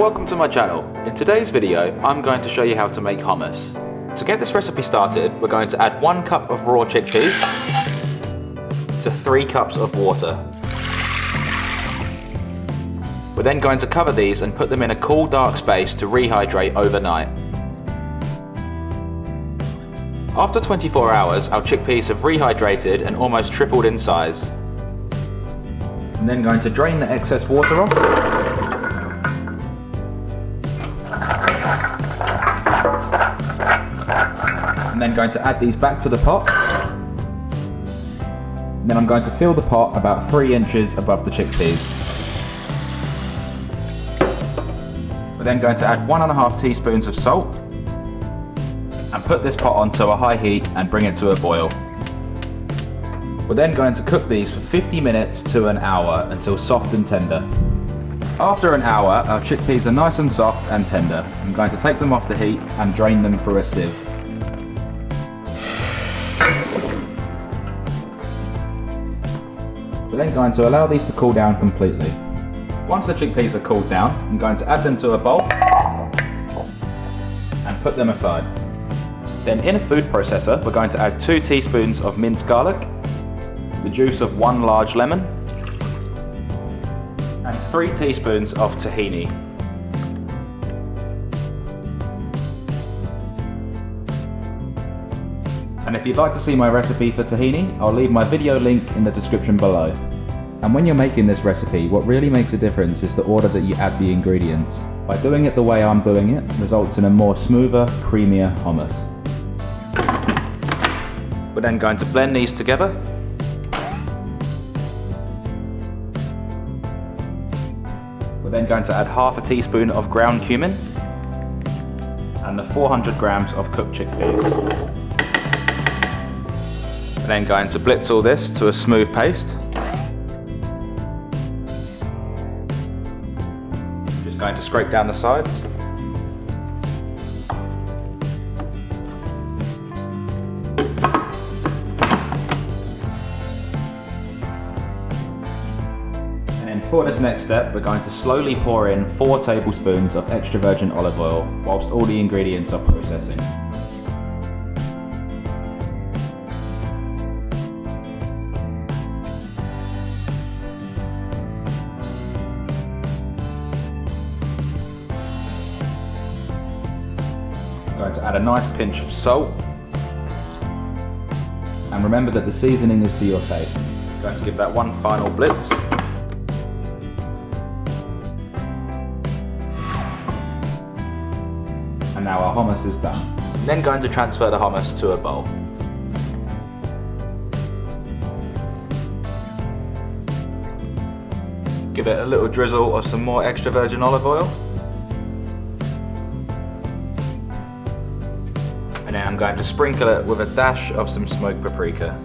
welcome to my channel. In today's video, I'm going to show you how to make hummus. To get this recipe started, we're going to add 1 cup of raw chickpeas to 3 cups of water. We're then going to cover these and put them in a cool, dark space to rehydrate overnight. After 24 hours, our chickpeas have rehydrated and almost tripled in size. I'm then going to drain the excess water off. And then going to add these back to the pot. And then I'm going to fill the pot about 3 inches above the chickpeas. We're then going to add 1.5 teaspoons of salt and put this pot onto a high heat and bring it to a boil. We're then going to cook these for 50 minutes to an hour until soft and tender. After an hour, our chickpeas are nice and soft and tender. I'm going to take them off the heat and drain them through a sieve. We're then going to allow these to cool down completely. Once the chickpeas are cooled down, I'm going to add them to a bowl and put them aside. Then in a food processor, we're going to add 2 teaspoons of minced garlic, the juice of 1 large lemon, and 3 teaspoons of tahini. And if you'd like to see my recipe for tahini, I'll leave my video link in the description below. And when you're making this recipe, what really makes a difference is the order that you add the ingredients. By doing it the way I'm doing it, results in a more smoother, creamier hummus. We're then going to blend these together. We're then going to add 1/2 teaspoon of ground cumin and the 400 grams of cooked chickpeas. We're then going to blitz all this to a smooth paste. Just going to scrape down the sides. And for this next step, we're going to slowly pour in 4 tablespoons of extra virgin olive oil whilst all the ingredients are processing. I'm going to add a nice pinch of salt. And remember that the seasoning is to your taste. I'm going to give that one final blitz. And now our hummus is done. I'm then going to transfer the hummus to a bowl. Give it a little drizzle of some more extra virgin olive oil. And then I'm going to sprinkle it with a dash of some smoked paprika.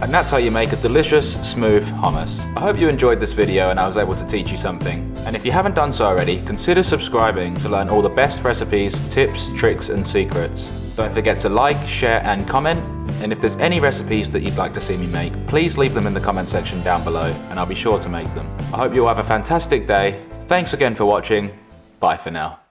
And that's how you make a delicious, smooth hummus. I hope you enjoyed this video and I was able to teach you something. And if you haven't done so already, consider subscribing to learn all the best recipes, tips, tricks and secrets. Don't forget to like, share and comment. And if there's any recipes that you'd like to see me make, please leave them in the comment section down below and I'll be sure to make them. I hope you all have a fantastic day. Thanks again for watching. Bye for now.